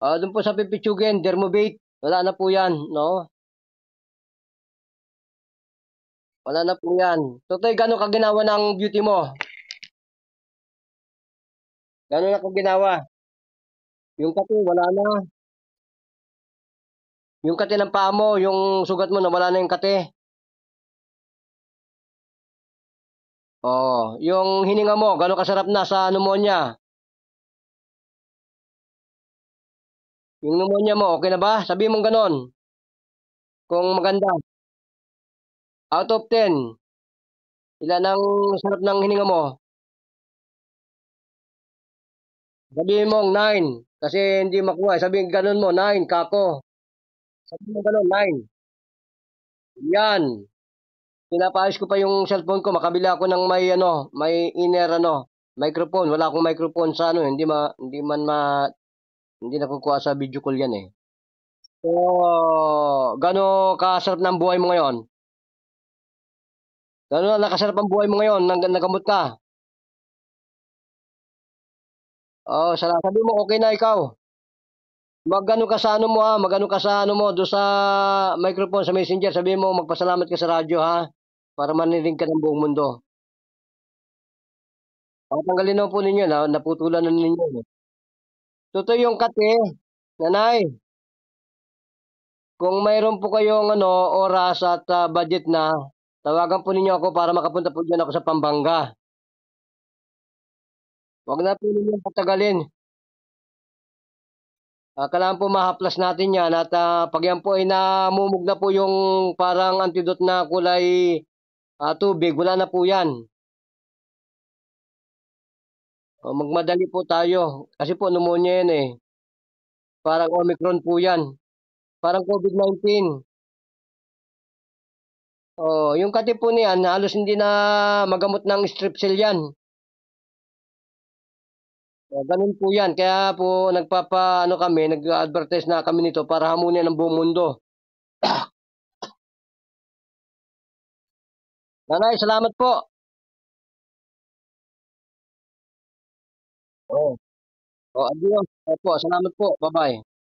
Do'n po sa pipitsugin, Dermovate, wala na po 'yan, 'no? Wala na po 'yan. Totoy gaano ka ginawa ng beauty mo? Gaano na ka ginawa? Yung kati wala na. Yung kati ng paa mo, yung sugat mo nawala na yung kati. Yung hininga mo gaano kasarap na sa pneumonia? Yung pneumonia mo okey na ba? Sabihin mong gano'n, kung maganda. Out of 10, ilan ang sarap ng hininga mo? Sabihin mong 9, kasi hindi makuha, sabihin gano'n mo, 9 kako. Sabihin mo gano'n, 9. 'Yan, pinapaayos ko pa yung cellphone ko, makabili ako ng may ano, may inner ano, microphone. Wala akong microphone sa ano, hindi nakukuha sa video call 'yan, eh. So, gaano kasarap ng buhay mo ngayon? Gaano na kasarap ang buhay mo ngayon, nagamot ka? Sabihin mo okey na ikaw. Mag-ano ka sa ano mo, mag-ano ka sa ano mo, do'n sa microphone, sa Messenger, sabihin mo magpasalamat ka sa radyo, ha, para marinig ka ng buong mundo. Tatanggalin naman po ninyo naputulan na ninyo, eh. Totoo yung kate, nanay, kung mayroon po kayong ano, oras at, budget na, tawagan po ninyo ako para makapunta po diyan ako sa Pampanga. Wag na po ninyong patagalin, kailangan po mahaplas natin 'yan at, 'pag 'yan po ay namumog na po yung parang antidot na kulay, tubig, wala na po 'yan. Magmadali po tayo kasi po pneumonia 'yan, eh. Parang Omicron po 'yan, parang COVID-19. Yung kati po niyan halos hindi na magamot ng Strepsil 'yan. Gano'n po 'yan kaya po nagpapaano kami, nag-a-advertise na kami nito para hamunin ang buong mundo. Nanay, salamat po. Oo, adios. Opo, salamat po. Ba-bye.